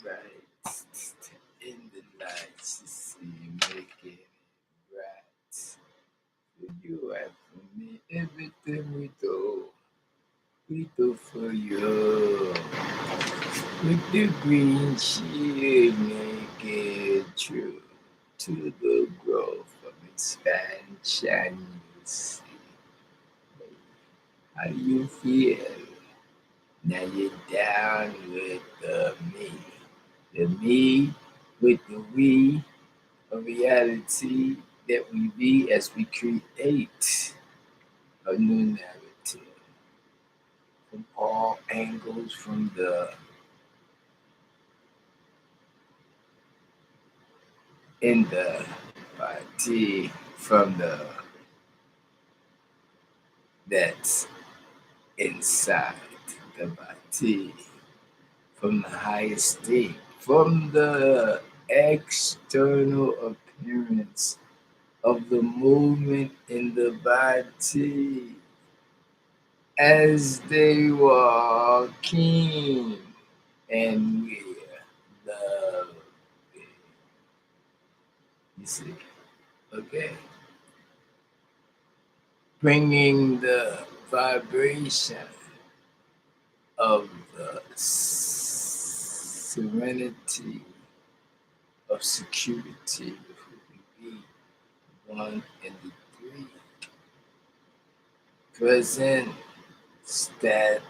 bright. In the night, you see, making it bright. For you and for me, everything we do for you. With the green shield, make it true to the growth of expansion. You see, how do you feel? Now you're down with the me with the we of reality that we be as we create a new narrative from all angles, from the in the body, from the that's inside the body, from the highest state, from the external appearance of the movement in the body as they walking and we're loving. You see, okay, bringing the vibration of the serenity of security of who we be, one and the three. Present that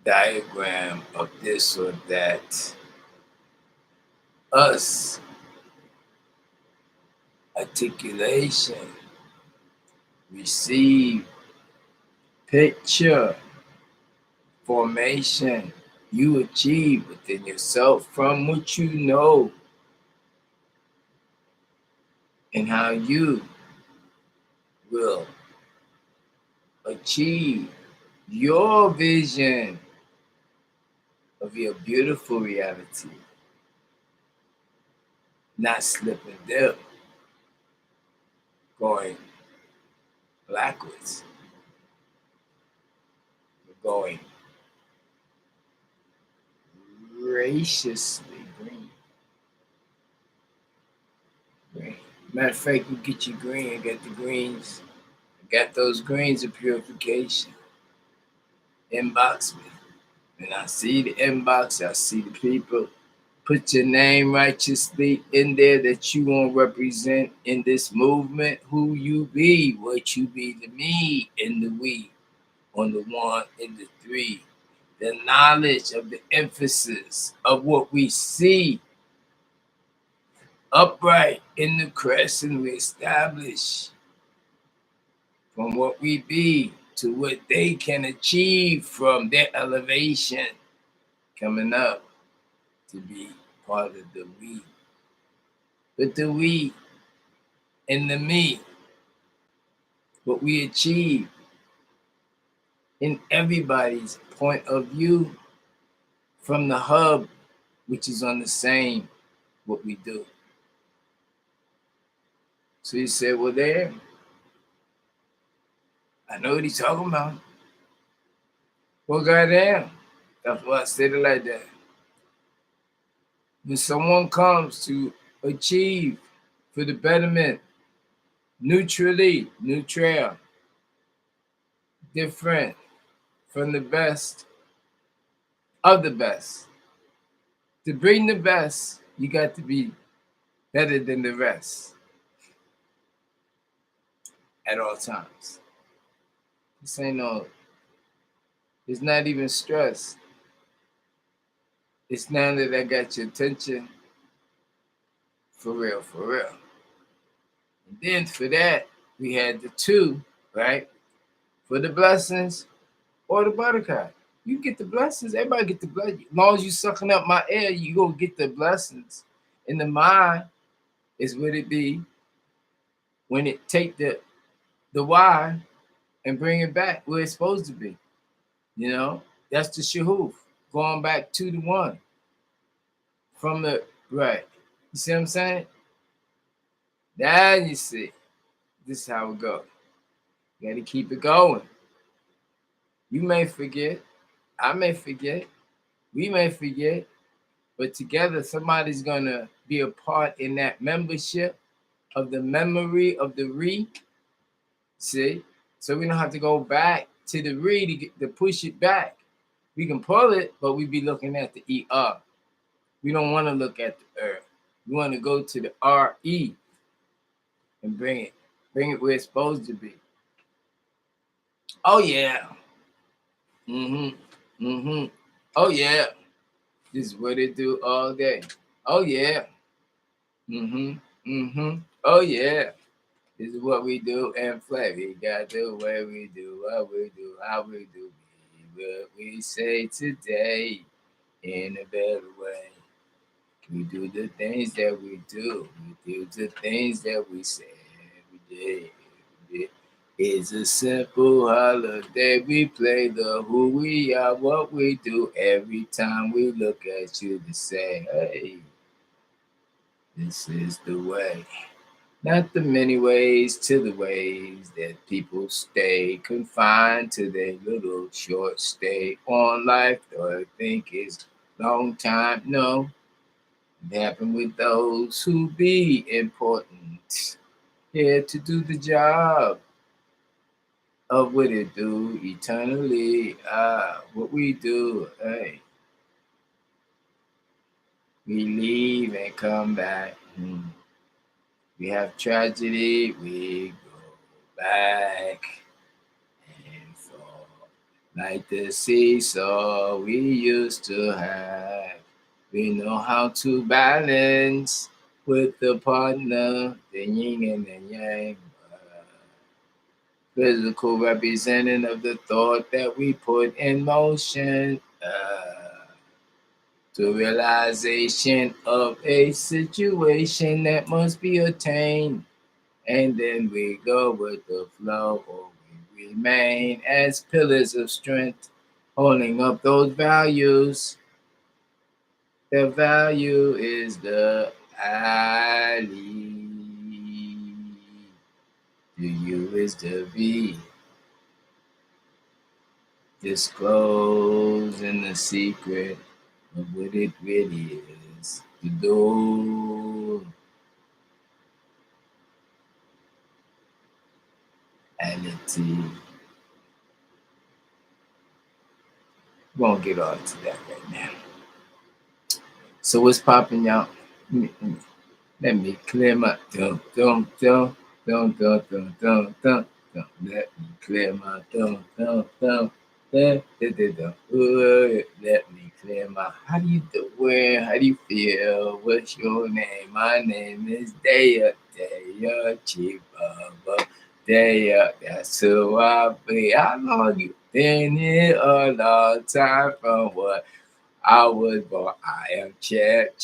diagram of this or that, us, articulation, receive, picture, formation, you achieve within yourself from what you know and how you will achieve your vision of your beautiful reality, not slip and dip, going backwards, going graciously green. Green. Matter of fact, you get your green, I got the greens. I got those greens of purification. Inbox me. And I see the inbox, I see the people. Put your name righteously in there that you want to represent in this movement, who you be, what you be to me, in the we, on the one, in the three. The knowledge of the emphasis of what we see upright in the crescent we establish from what we be to what they can achieve from their elevation coming up to be part of the we. But the we and the me, what we achieve in everybody's point of view from the hub, which is on the same what we do. So you say, well, there, I know what he's talking about. Well, goddamn, that's why I said it like that. When someone comes to achieve for the betterment, neutrally, neutral, different from the best of the best. To bring the best, you got to be better than the rest at all times. This ain't no, it's not even stress. It's now that I got your attention, for real, for real. And then for that, we had the two, right? For the blessings or the buttercup. You get the blessings, everybody get the blessings. As long as you sucking up my air, you gonna get the blessings. And the mind is what it be when it take the why and bring it back where it's supposed to be. You know, that's the shahoof, going back to the one from the right. You see what I'm saying? Now you see, this is how it goes. You got to keep it going. You may forget, I may forget. We may forget. But together, somebody's going to be a part in that membership of the memory of the re. See? So we don't have to go back to the re to push it back. We can pull it, but we be looking at the ER. We don't want to look at the earth. We want to go to the RE and bring it where it's supposed to be. Oh yeah. Oh yeah. This is what it do all day. Oh yeah. Oh yeah. This is what we do and play. We got the way we do, what we do, how we do. What we say today in a better way. We do the things that we do. We do the things that we say every day. It's a simple holiday. We play the who we are, what we do every time we look at you to say, hey, this is the way. Not the many ways to the ways that people stay confined to their little short stay on life or think it's long time. No, it happen with those who be important. Here to do the job of what it do eternally. What we do, hey, we leave and come back. We have tragedy, we go back and fall. Like the seesaw we used to have. We know how to balance with the partner, the yin and the yang. Physical representing of the thought that we put in motion. To realization of a situation that must be attained. And then we go with the flow, or we remain as pillars of strength, holding up those values. The value is the alley. The U is the V. Disclosing the secret of what it really is to do. Reality. Won't get on to that right now. So what's popping, y'all? Let me clear my dum. Let me clear my dum. Let me clear my. How do you doing? How do you feel? What's your name? My name is Daya. Daya Chibaba. Daya. That's who I be. How long you been here? A long time from what I was born. I am check.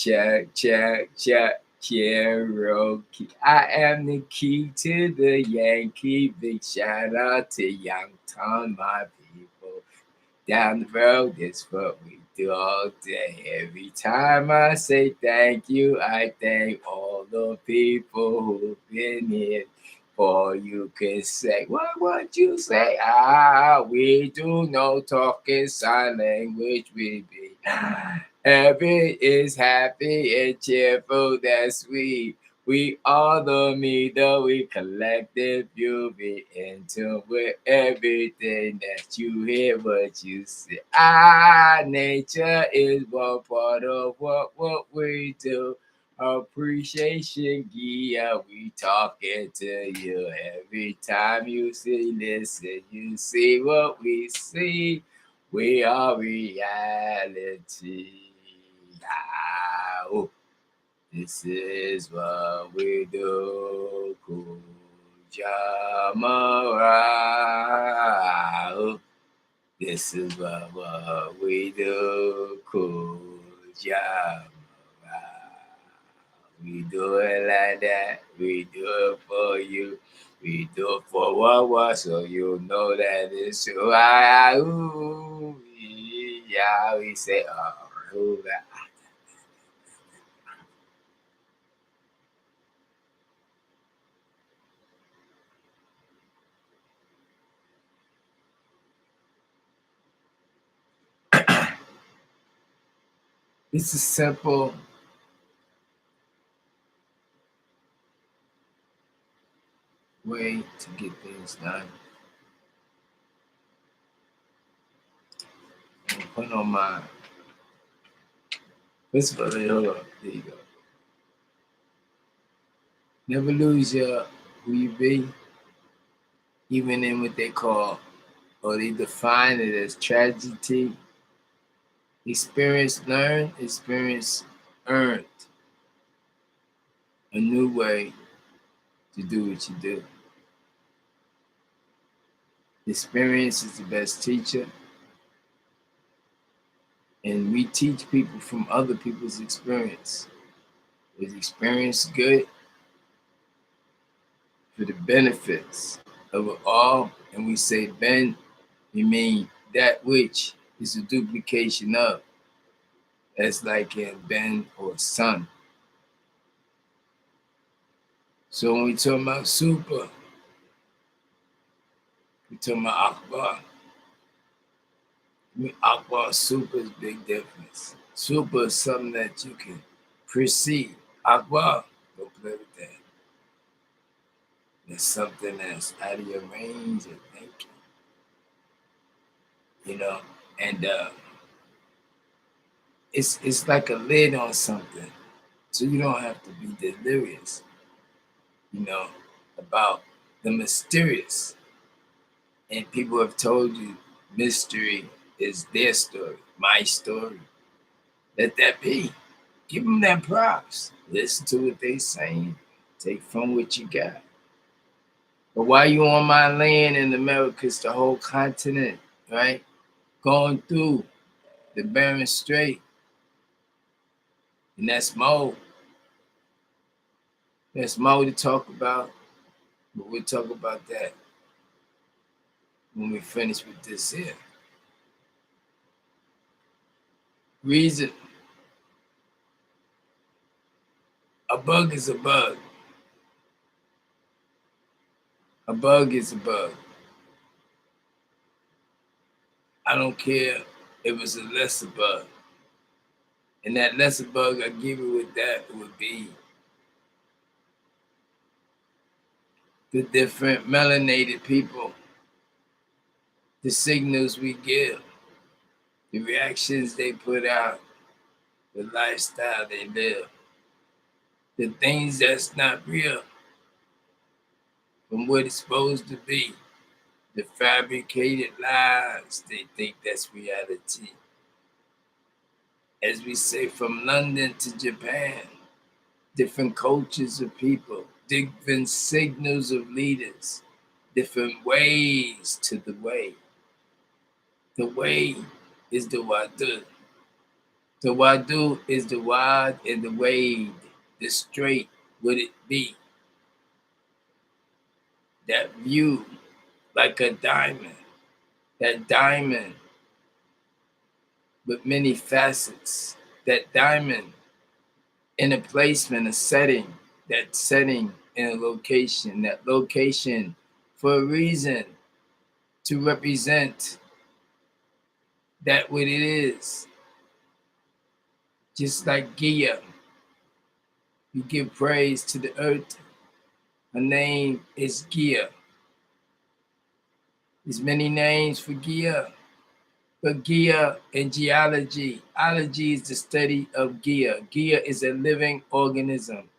Cherokee. I am the key to the Yankee. Big shout out to Youngtown, my people. Down the road, that's what we do all day. Every time I say thank you, I thank all the people who've been here. For you can say, what would you say? We do no talking sign language, we be. Happy is happy and cheerful, that's sweet. We are the meter, we collective, you be in tune with everything that you hear, what you say. Nature is one part of what we do. Appreciation, yeah, we talking to you every time you see, listen, you see what we see. We are reality. Oh, this is what we do. Kujamara. Oh, this is what we do. Kujamara. We do it like that. We do it for you. We do it for what, so you know that it's true. Ooh, yeah, we say, ooh, It's a simple way to get things done. I'm gonna put on my, first of all, hold on, there you go. Never lose your who you be, even in what they call, or they define it as tragedy. Experience learned, experience earned. A new way to do what you do. Experience is the best teacher, and we teach people from other people's experience. Is experience good for the benefits of it all? And we say ben, we mean that which is a duplication of. That's like in ben or son. So when we talk about super, we talk about AKHUR. I mean, AKHUR super is big difference. Super is something that you can perceive. AKHUR, don't play with that. It's something that's out of your range of thinking, you know, and it's like a lid on something, so you don't have to be delirious, you know, about the mysterious. And people have told you mystery is their story, my story. Let that be. Give them that props. Listen to what they saying. Take from what you got. But while you on my land in America, it's the whole continent, right? Going through the Bering Strait. And that's more. There's more to talk about. But we'll talk about that when we finish with this here. Reason. A bug is a bug. A bug is a bug. I don't care if it's a lesser bug. And that lesser bug I give you with that would be the different melanated people, the signals we give, the reactions they put out, the lifestyle they live, the things that's not real from what it's supposed to be, the fabricated lies they think that's reality. As we say, from London to Japan, different cultures of people, different signals of leaders, different ways to the way. The way is the wadu. The wadu is the wad and the wade, the straight would it be. That view like a diamond, that diamond with many facets, that diamond in a placement, a setting, that setting in a location, that location for a reason to represent that what it is. Just like Gia, we give praise to the earth. Her name is Gia. There's many names for Gia, but Gia in geology, ology is the study of Gia. Gia is a living organism.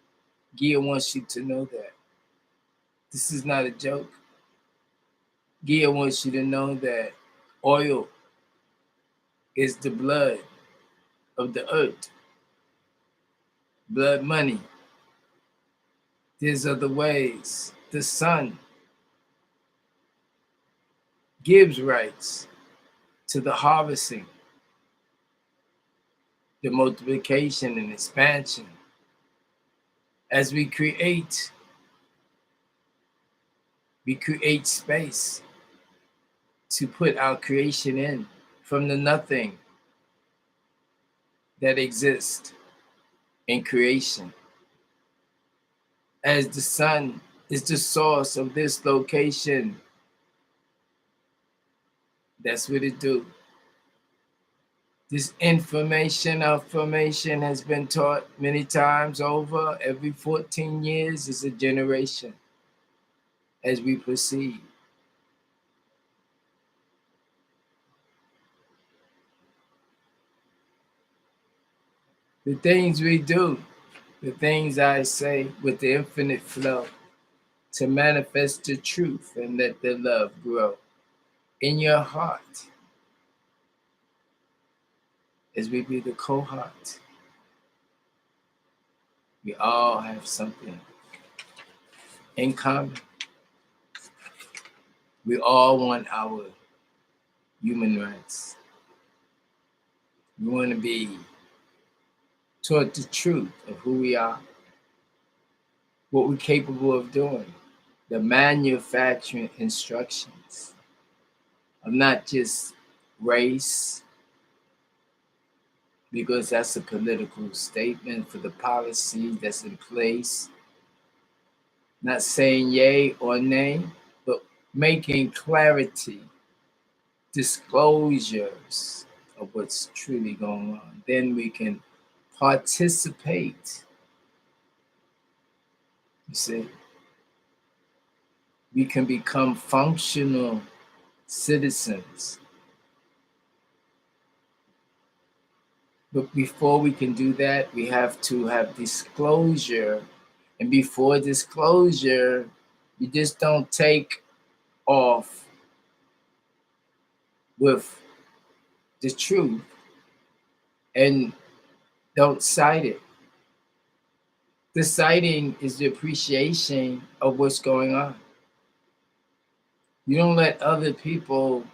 Gia wants you to know that. This is not a joke. Gia wants you to know that oil is the blood of the earth. Blood money. There's other ways. The sun gives rights to the harvesting, the multiplication and expansion. As we create space to put our creation in from the nothing that exists in creation. As the sun is the source of this location, that's what it do. This affirmation has been taught many times over. Every 14 years is a generation as we proceed. The things we do, the things I say with the infinite flow to manifest the truth and let the love grow in your heart as we be the cohort. We all have something in common. We all want our human rights. We want to be taught the truth of who we are, what we're capable of doing, the manufacturing instructions of not just race, because that's a political statement for the policy that's in place. Not saying yay or nay, but making clarity, disclosures of what's truly going on. Then we can participate. You see, we can become functional citizens. But before we can do that, we have to have disclosure. And before disclosure, you just don't take off with the truth and don't cite it. The citing is the appreciation of what's going on. You don't let other people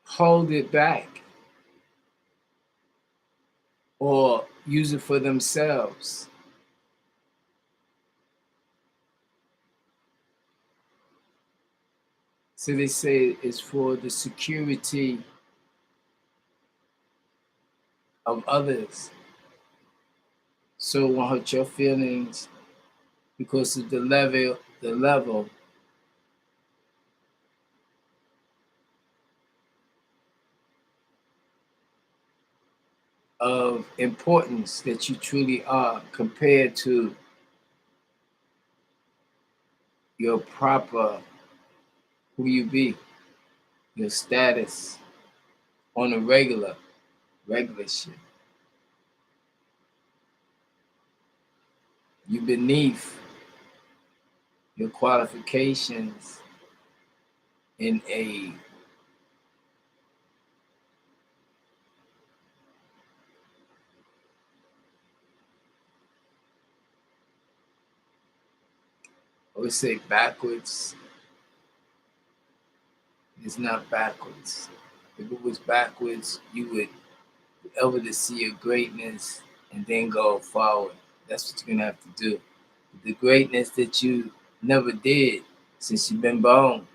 hold it back or use it for themselves. So they say it's for the security of others. So it won't hurt your feelings because of the level of importance that you truly are compared to your proper who you be, your status on a regular shit. You beneath your qualifications in a I would say backwards. It's not backwards. If it was backwards, you would be able to see your greatness and then go forward. That's what you're gonna have to do. The greatness that you never did since you've been born,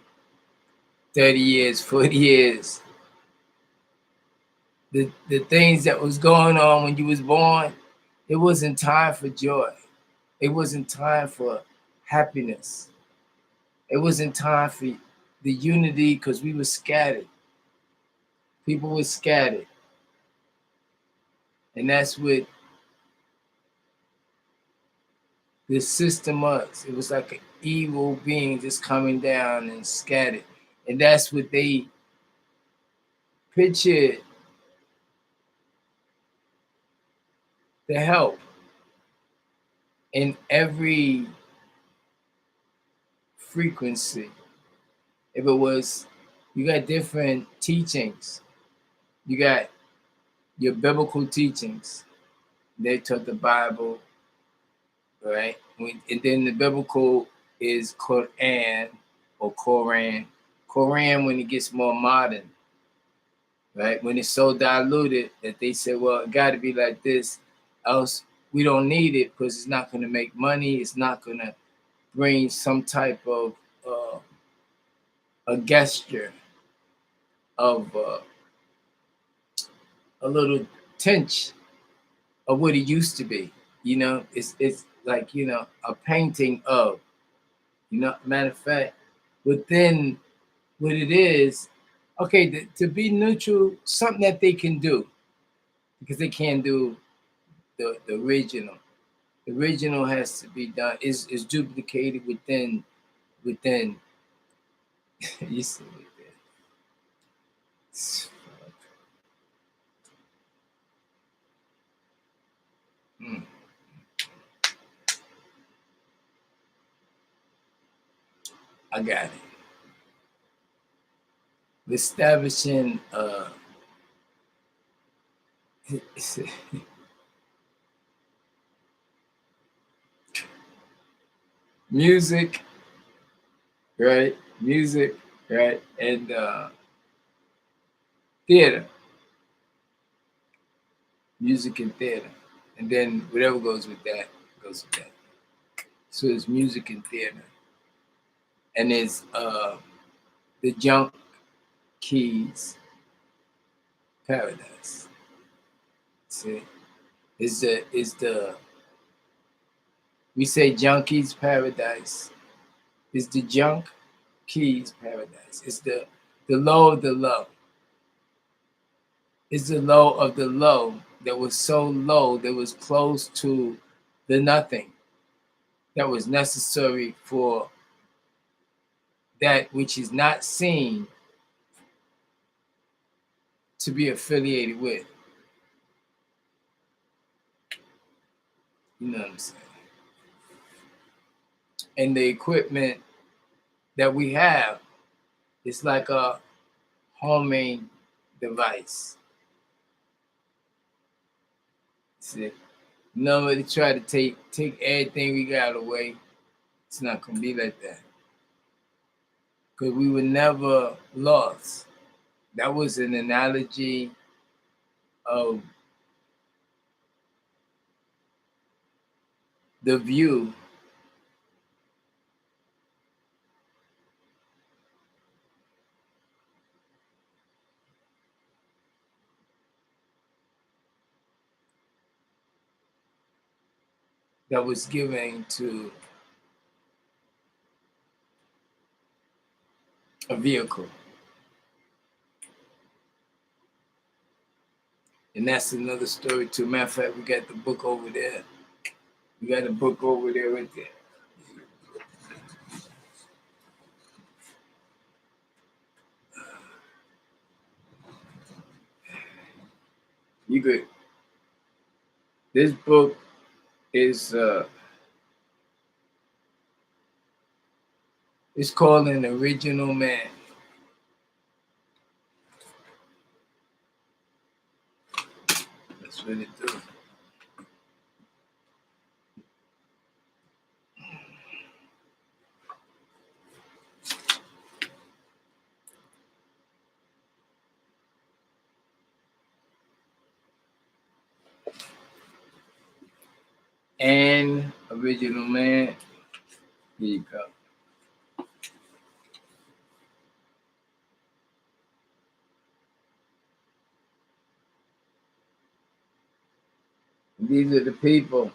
30 years, 40 years. The things that was going on when you was born, it wasn't time for joy. It wasn't time for happiness. It wasn't time for the unity because we were scattered. People were scattered. And that's what the system was. It was like an evil being just coming down and scattered. And that's what they pictured the help in every frequency. If it was, you got different teachings. You got your biblical teachings. They taught the Bible, right? And then the biblical is Quran or Koran. Koran when it gets more modern, right? When it's so diluted that they say, well, it got to be like this, else we don't need it because it's not going to make money. It's not going to bring some type of a gesture of a little tinge of what it used to be. You know, it's like, you know, a painting of, you know, matter of fact, but then what it is Okay, to be neutral, something that they can do, because they can't do the original. The original has to be done, is duplicated within you see it. Mm, I got it. Establishing music, right? Music, right? And theater, music and theater. And then whatever goes with that goes with that. So it's music and theater. And it's the junk keys paradise. See? Is the we say junkies paradise. Is the junk keys paradise. It's the low of the low. It's the low of the low that was so low that was close to the nothing that was necessary for that which is not seen to be affiliated with. You know what I'm saying? And the equipment that we have is like a homing device. See, nobody try to take everything we got away. It's not gonna be like that. Because we were never lost. That was an analogy of the view that was given to a vehicle. And that's another story too. Matter of fact, we got the book over there. We got a book over there right there. You good. This book is it's called An Original Man. That's what it do. An Original Man. Here you go. These are the people.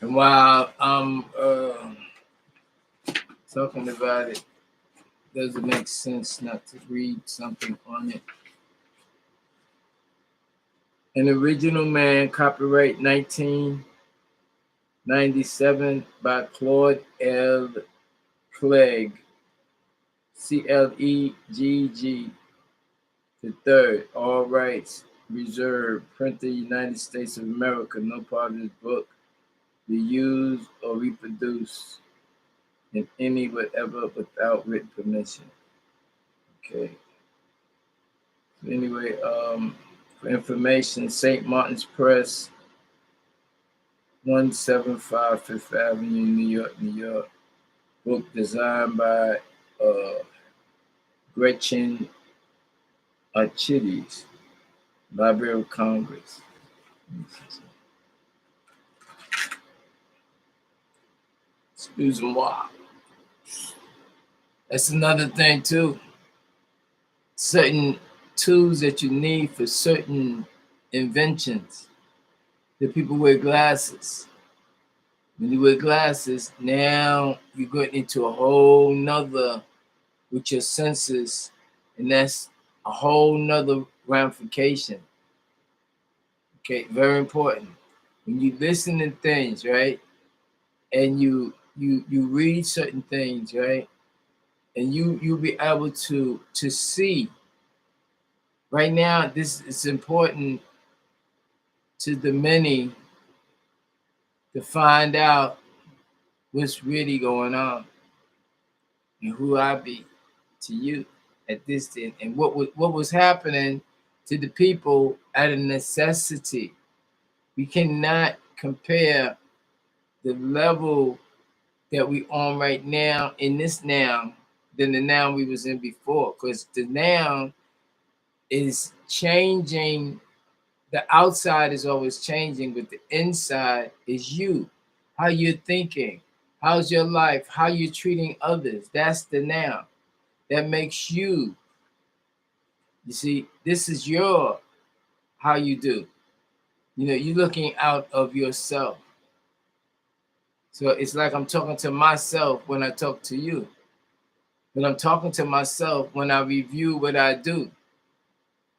And while I'm talking about it, doesn't make sense not to read something on it. An Original Man, copyright 1997 by Claude L. Clegg, Clegg the third. All rights reserved. Printed United States of America. No part of this book be used or reproduced in any whatever without written permission. Okay. So anyway, for information, St. Martin's Press, 175 Fifth Avenue, New York, New York. Book designed by Gretchen Archides, Library of Congress. Excuse me. That's another thing too. Certain tools that you need for certain inventions. The people wear glasses. When you wear glasses, now you're going into a whole nother with your senses, and that's a whole nother ramification. Okay, very important. When you listen to things, right, and you read certain things, right, and you'll be able to see. Right now, this is important to the many to find out what's really going on and who I be to you at this day, and what was happening to the people out of necessity. We cannot compare the level that we on right now in this now than the now we was in before, because the now is changing. The outside is always changing, but the inside is you. How you're thinking, how's your life, how you're treating others. That's the now. That makes you. You see, this is your how you do. You know, you're looking out of yourself. So it's like I'm talking to myself when I talk to you. But I'm talking to myself when I review what I do.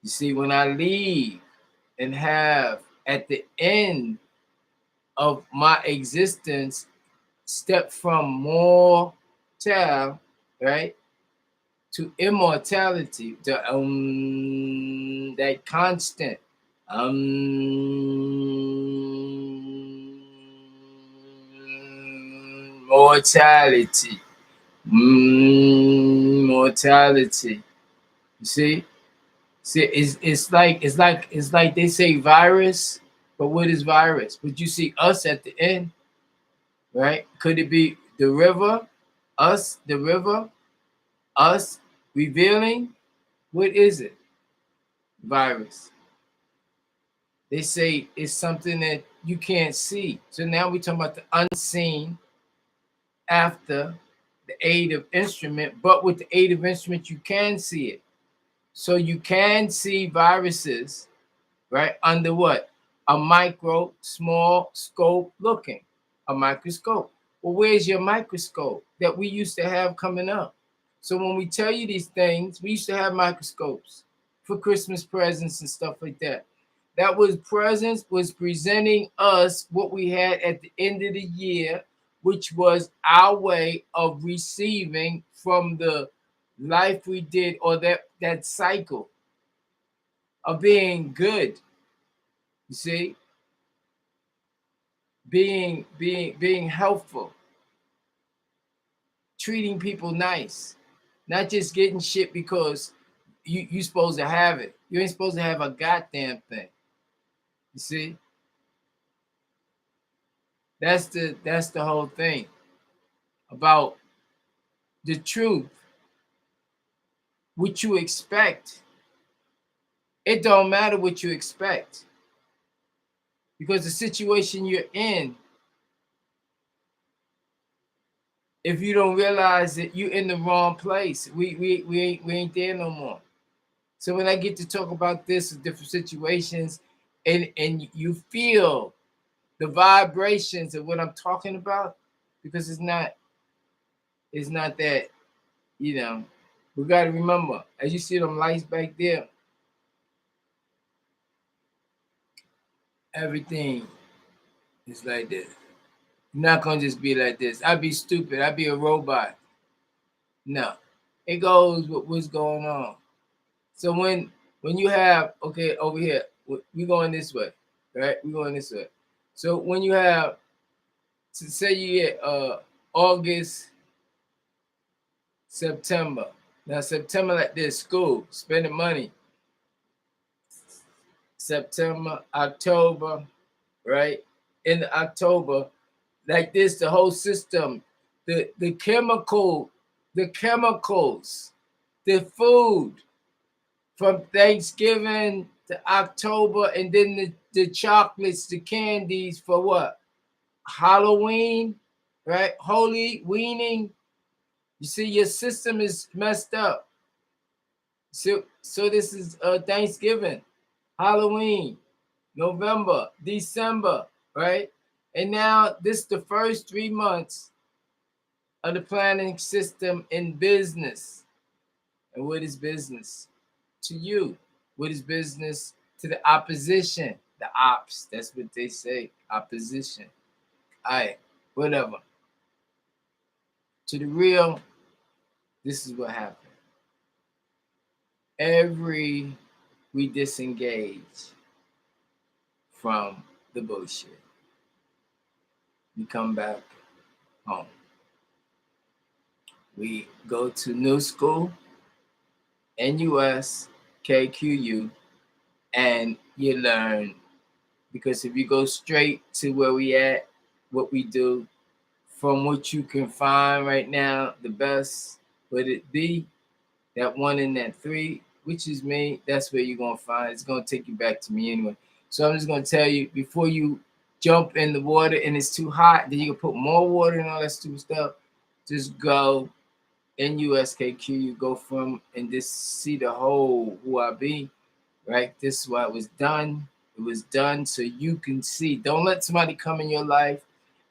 You see, when I leave and have at the end of my existence step from mortal, right, to immortality, to that constant mortality, mortality. You see, it's like they say virus, but what is virus? But you see us at the end, right? Could it be the river, us, the river, us revealing? What is it? Virus. They say it's something that you can't see. So now we're talking about the unseen after the aid of instrument, but with the aid of instrument, you can see it. So you can see viruses, right? Under what? A micro, small scope looking, a microscope. Well, where's your microscope that we used to have coming up? So when we tell you these things, we used to have microscopes for Christmas presents and stuff like that. That was presents was presenting us what we had at the end of the year, which was our way of receiving from the life we did, or that cycle of being good. You see, being helpful, treating people nice, not just getting shit because you supposed to have it. You ain't supposed to have a goddamn thing. You see, that's the whole thing about the truth. What you expect, it don't matter what you expect, because the situation you're in, if you don't realize that you're in the wrong place, we ain't there no more. So when I get to talk about this in different situations, and you feel the vibrations of what I'm talking about, because it's not that, you know, we got to remember, as you see them lights back there, everything is like this. You're not gonna just be like this. I'd be stupid. I'd be a robot. No, it goes with what's going on. So when you have, okay, over here, we going this way, right? We going this way. So when you have, to say you get August, September. Now September, like this, school, spending money. September, October, right? In October, like this, the whole system, the chemicals, the food from Thanksgiving to October, and then the chocolates, the candies for what? Halloween, right? Holy weaning. You see, your system is messed up. So this is Thanksgiving, Halloween, November, December, right? And now this is the first 3 months of the planning system in business. And what is business to you? What is business to the opposition? The ops, that's what they say, opposition. All right, whatever. To the real, this is what happened. We disengage from the bullshit. We come back home. We go to new school, NUS, KQU, and you learn. Because if you go straight to where we at, what we do, from what you can find right now, the best would it be that 1 and that 3, which is me. That's where you're gonna find. It's gonna take you back to me anyway. So I'm just gonna tell you, before you jump in the water and it's too hot, then you can put more water and all that stupid stuff. Just go NUSKQ. You go from and just see the whole who I be. Right. This is why it was done. It was done so you can see. Don't let somebody come in your life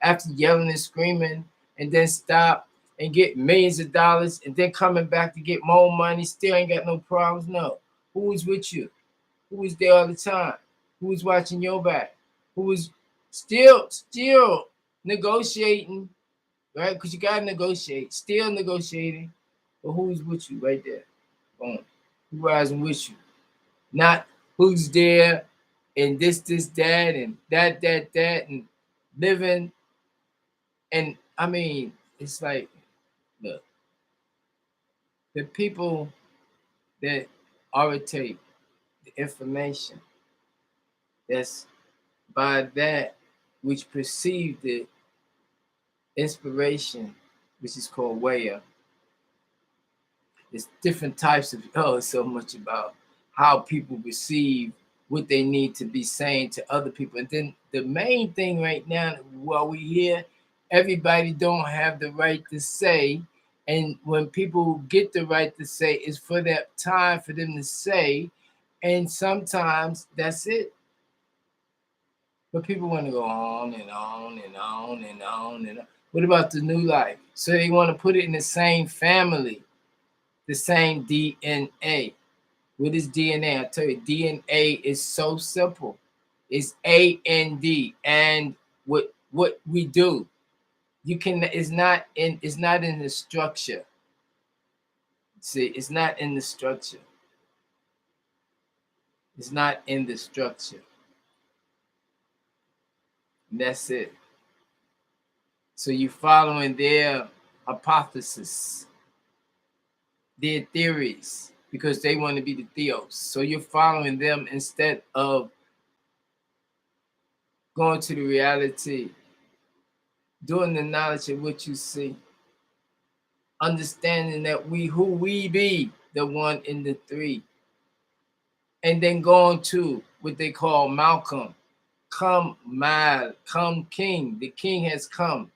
after yelling and screaming and then stop and get millions of dollars and then coming back to get more money, still ain't got no problems. No. Who was with you? Who was there all the time? Who was watching your back? Who was still negotiating, right? Because you gotta negotiate, still negotiating. But who's with you right there? Boom. Who rising with you? Not who's there and this, that, and that, and living. And I mean, it's like, look, the people that orientate the information, that's by that which perceive the inspiration, which is called Waya. There's different types of, it's so much about how people receive what they need to be saying to other people. And then the main thing right now, while we hear everybody don't have the right to say, and when people get the right to say, it's for that time for them to say, and sometimes that's it. But people want to go on and on and on and on and on. What about the new life? So they want to put it in the same family, the same DNA. What is DNA? I tell you, DNA is so simple. It's AND, and what we do. You can. It's not in the structure. See, it's not in the structure. It's not in the structure. And that's it. So you're following their hypothesis, their theories, because they want to be the theos. So you're following them instead of going to the reality, doing the knowledge of what you see, understanding that who we be, the 1 and the 3, and then going to what they call Malcolm, come king. The king has come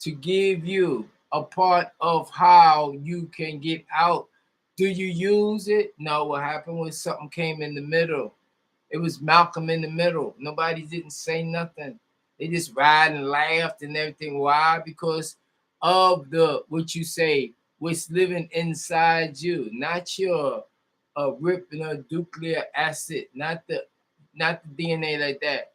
to give you a part of how you can get out. Do you use it? No. What happened was something came in the middle. It was Malcolm in the middle. Nobody didn't say nothing. They just ride and laughed and everything. Why? Because of what you say, what's living inside you, not your ripping a nuclear acid, not the DNA like that.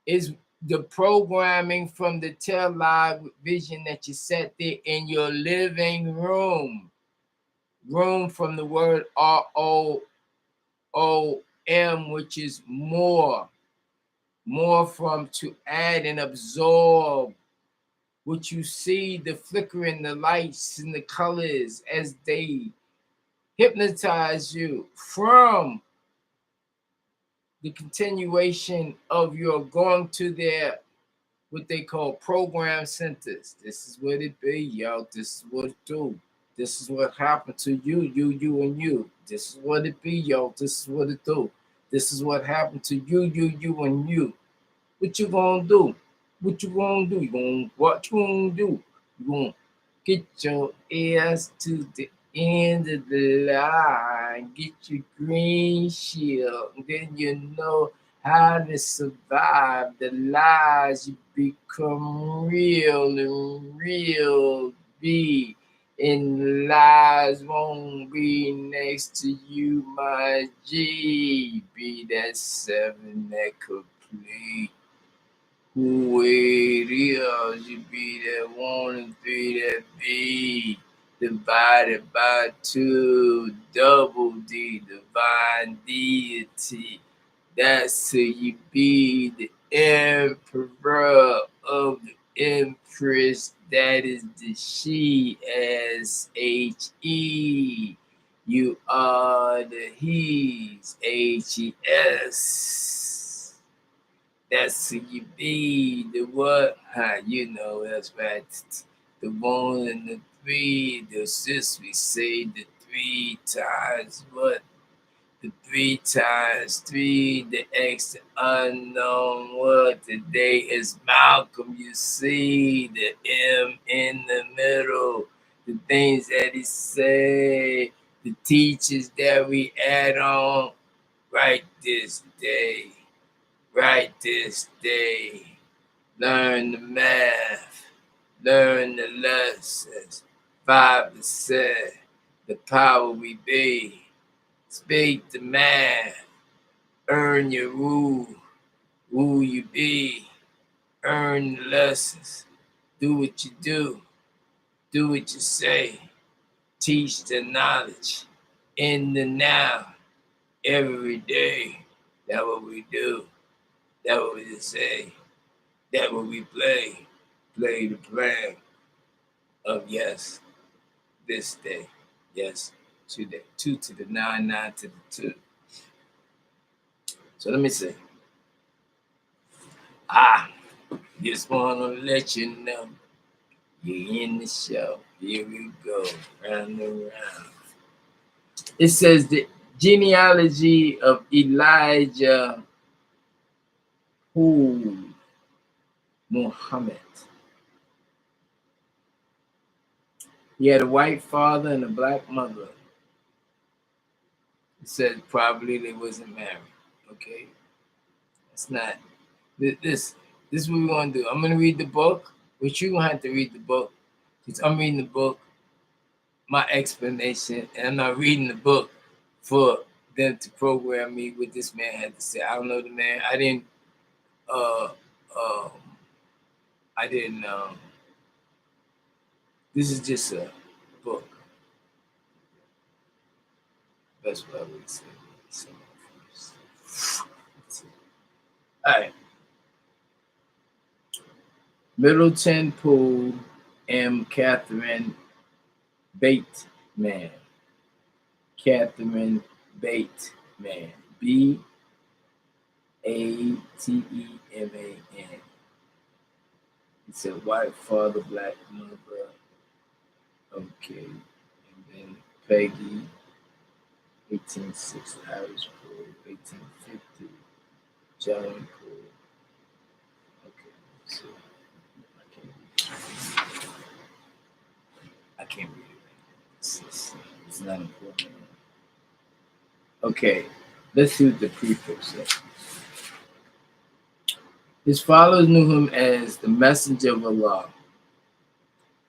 Is the programming from the television that you set there in your living room. Room from the word ROOM, which is more. More from to add and absorb what you see, the flickering, the lights and the colors as they hypnotize you from the continuation of your going to their what they call program centers. This is what it be, yo. This is what it do. This is what happened to you, and you. This is what it be, yo. This is what it do. This is what happened to you, and you. What you gonna do? What you gonna do? What you gonna do? You gonna get your ass to the end of the line, get your green shield, and then you know how to survive the lies. You become real and real be. And lies won't be next to you, my G. Be that seven that complete who it is. You be that one and three that be divided by two, double D, divine deity. That's who you be, the emperor of the empress. That is the she, SHE. You are the he's, HES. That's who you be, the what? You know, that's right. The one and the three, the sis, we say the three times what? The three times three, the X, the unknown what? Today is Malcolm, you see, the M in the middle, the things that he say, the teachers that we add on right this day. Right this day, learn the math, learn the lessons. 5%, the power we be. Speak the math, earn your who you be. Earn the lessons, do what you do what you say. Teach the knowledge in the now, every day. That's what we do. That's what we say. That what we play the plan of yes, this day, yes, today, 2 to the 9, 9 to the 2. So let me say, just want to let you know, you're in the show. Here we go, round and round. It says the genealogy of Elijah Muhammad. He had a white father and a black mother. It said probably they wasn't married. Okay, it's not. This is what we're gonna do. I'm gonna read the book, which you're gonna have to read the book, because I'm reading the book, my explanation, and I'm not reading the book for them to program me what this man had to say. I don't know the man. I didn't. I didn't. This is just a book. That's what I would say. All right. Middleton Pool M. Catherine Bateman. Catherine Bateman. Bateman. He said white father, black mother. Okay. And then Peggy, 1860, Irish Pool, 1850. John Pool. Okay. So I can't read it. It's not important. Okay, let's see what the prefix says. His followers knew him as the messenger of Allah.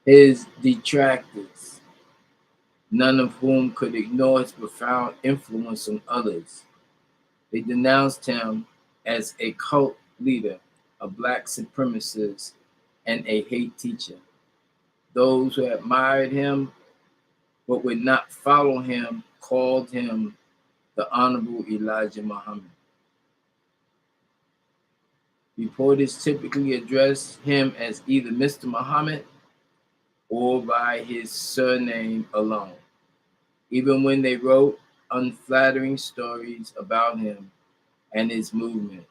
His detractors, none of whom could ignore his profound influence on others, they denounced him as a cult leader, a black supremacist, and a hate teacher. Those who admired him but would not follow him called him the Honorable Elijah Muhammad. Reporters typically addressed him as either Mr. Muhammad or by his surname alone, even when they wrote unflattering stories about him and his movement.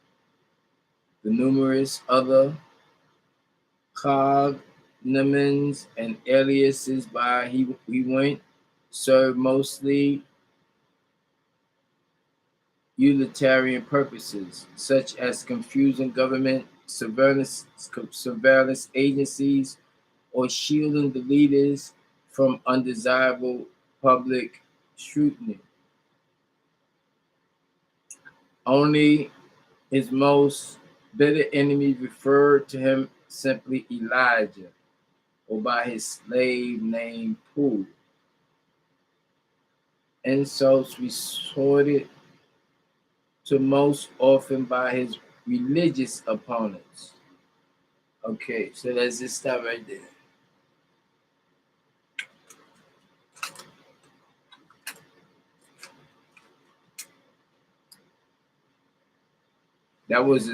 The numerous other pseudonyms and aliases by he went, served mostly utilitarian purposes, such as confusing government surveillance agencies or shielding the leaders from undesirable public scrutiny. Only his most bitter enemies referred to him simply Elijah, or by his slave named KULL. Insults resorted to most often by his religious opponents. Okay, so let's just stop right there. That was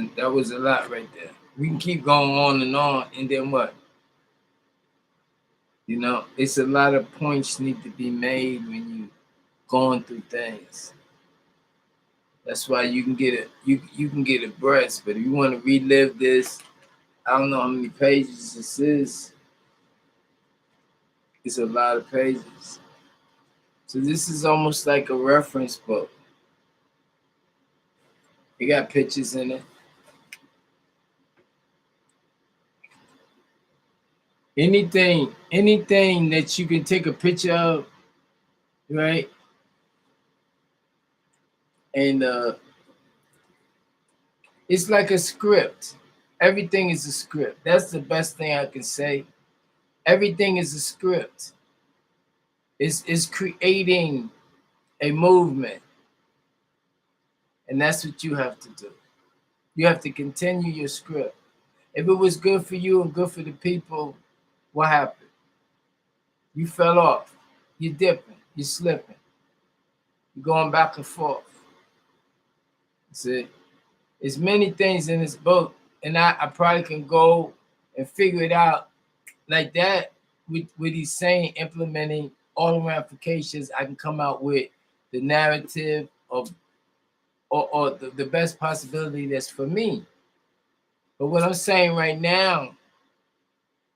a lot right there. We can keep going on, and then what? You know, it's a lot of points need to be made when you going through things. That's why you can get you can get abreast. But if you want to relive this, I don't know how many pages this is. It's a lot of pages. So this is almost like a reference book. It got pictures in it. Anything that you can take a picture of, right? And it's like a script. Everything is a script. That's the best thing I can say. Everything is a script. It's creating a movement. And that's what you have to do. You have to continue your script. If it was good for you and good for the people, what happened? You fell off. You're dipping. You're slipping. You're going back and forth. See? There's many things in this book, and I probably can go and figure it out like that with he's saying, implementing all the ramifications. I can come out with the narrative of or the best possibility that's for me. But what I'm saying right now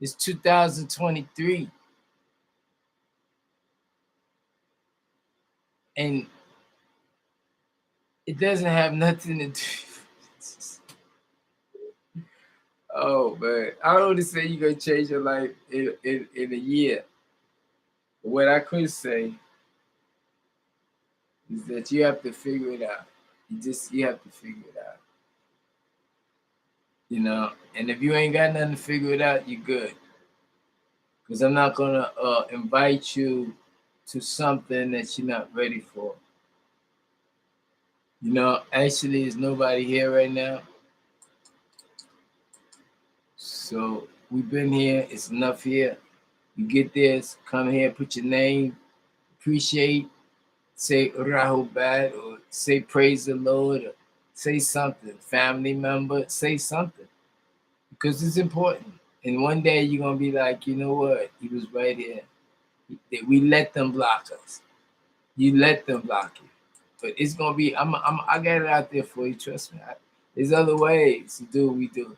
is 2023. And it doesn't have nothing to do. Oh man, I don't want to say you're gonna change your life in a year. But what I could say is that you have to figure it out. You have to figure it out. You know, and if you ain't got nothing to figure it out, you're good. Because I'm not gonna invite you to something that you're not ready for. You know, actually, there's nobody here right now. So we've been here. It's enough here. You get this, come here, put your name, appreciate, say Rahul Bad, or say praise the Lord, or say something. Family member, say something. Because it's important. And one day you're going to be like, you know what? He was right here. We let them block us. You let them block you. But it's going to be, I got it out there for you. Trust me. There's other ways to do what we do.